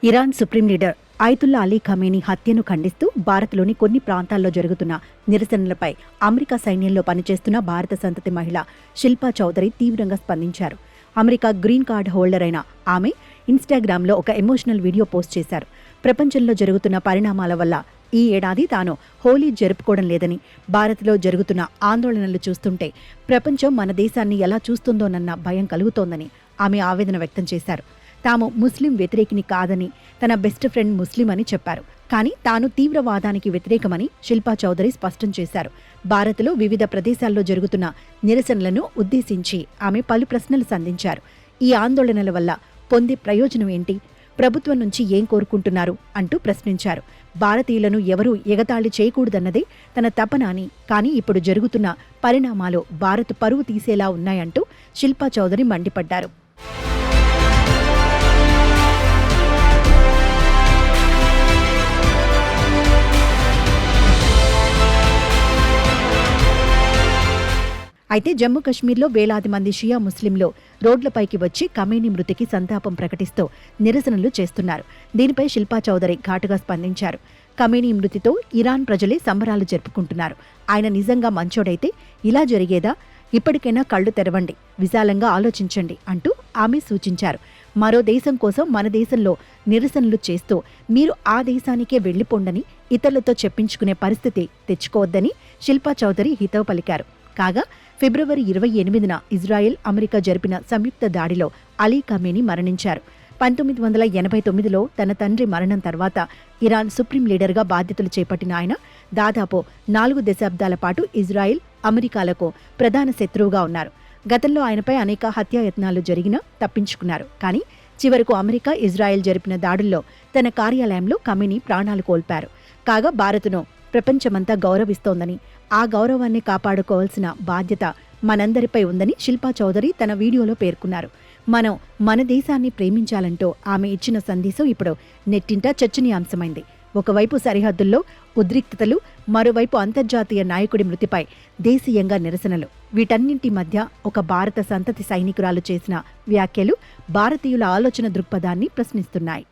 Iran supreme leader Ayatollah Ali Khamenei హత్యను ఖండిస్తూ భారత్లోని కొన్ని ప్రాంతాల్లో జరుగుతున్న నిరసనలపై అమెరికా సైన్యంలో పనిచేస్తున్న భారత సంతతి మహిళ శిల్పా చౌదరి తీవ్రంగా స్పందించారు. అమెరికా గ్రీన్ కార్డ్ హోల్డర్ అయిన ఆమె ఇన్స్టాగ్రామ్లో ఒక ఎమోషనల్ వీడియో పోస్ట్ చేశారు. ప్రపంచంలో జరుగుతున్న పరిణామాల వల్ల ఈ ఏడాది తాను హోలీ జరుపుకోవడం లేదని, భారత్లో జరుగుతున్న ఆందోళనలు చూస్తుంటే ప్రపంచం మన దేశాన్ని ఎలా చూస్తుందోనన్న భయం కలుగుతోందని ఆమె ఆవేదన వ్యక్తం చేశారు. తాము ముస్లిం వ్యతిరేకిని కాదని, తన బెస్ట్ ఫ్రెండ్ ముస్లిం అని చెప్పారు. కానీ తాను తీవ్రవాదానికి వ్యతిరేకమని శిల్పా చౌదరి స్పష్టం చేశారు. భారత్లో వివిధ ప్రదేశాల్లో జరుగుతున్న నిరసనలను ఉద్దేశించి ఆమె పలు ప్రశ్నలు సంధించారు. ఈ ఆందోళనల వల్ల పొందే ప్రయోజనం ఏంటి? ప్రభుత్వం నుంచి ఏం కోరుకుంటున్నారు అంటూ ప్రశ్నించారు. భారతీయులను ఎవరూ ఎగతాళి చేయకూడదన్నదే తన తపన అని, కానీ ఇప్పుడు జరుగుతున్న పరిణామాలు భారత్ పరువు తీసేలా ఉన్నాయంటూ శిల్పా చౌదరి మండిపడ్డారు. అయితే జమ్మూ కశ్మీర్లో వేలాది మంది షియా ముస్లింలు రోడ్లపైకి వచ్చి ఖమేనీ మృతికి సంతాపం ప్రకటిస్తూ నిరసనలు చేస్తున్నారు. దీనిపై శిల్పా చౌదరి ఘాటుగా స్పందించారు. ఖమేనీ మృతితో ఇరాన్ ప్రజలే సంబరాలు జరుపుకుంటున్నారు. ఆయన నిజంగా మంచోడైతే ఇలా జరిగేదా? ఇప్పటికైనా కళ్లు తెరవండి, విశాలంగా ఆలోచించండి అంటూ ఆమె సూచించారు. మరో దేశం కోసం మన దేశంలో నిరసనలు చేస్తూ మీరు ఆ దేశానికే వెళ్లిపోండని ఇతరులతో చెప్పించుకునే పరిస్థితి తెచ్చుకోవద్దని శిల్పా చౌదరి హితవు పలికారు. కాగా ఫిబ్రవరి 28న ఇజ్రాయెల్, అమెరికా జరిపిన సంయుక్త దాడిలో అలీ ఖమేనీ మరణించారు. 1989లో తన తండ్రి మరణం తర్వాత ఇరాన్ సుప్రీం లీడర్గా బాధ్యతలు చేపట్టిన ఆయన దాదాపు 4 దశాబ్దాల పాటు ఇజ్రాయెల్, అమెరికాలకు ప్రధాన శత్రువుగా ఉన్నారు. గతంలో ఆయనపై అనేక హత్యాయత్నాలు జరిగినా తప్పించుకున్నారు. కానీ చివరకు అమెరికా, ఇజ్రాయెల్ జరిపిన దాడుల్లో తన కార్యాలయంలో ఖమేనీ ప్రాణాలు కోల్పారు. కాగా భారత్ను ప్రపంచమంతా గౌరవిస్తోందని, ఆ గౌరవాన్ని కాపాడుకోవాల్సిన బాధ్యత మనందరిపై ఉందని శిల్పా చౌదరి తన వీడియోలో పేర్కొన్నారు. మనం మన దేశాన్ని ప్రేమించాలంటూ ఆమె ఇచ్చిన సందేశం ఇప్పుడు నెట్టింట చర్చనీయాంశమైంది. ఒకవైపు సరిహద్దుల్లో ఉద్రిక్తతలు, మరోవైపు అంతర్జాతీయ నాయకుడి మృతిపై దేశీయంగా నిరసనలు. వీటన్నింటి మధ్య ఒక భారత సంతతి సైనికురాలు చేసిన వ్యాఖ్యలు భారతీయుల ఆలోచన దృక్పథాన్ని ప్రశ్నిస్తున్నాయి.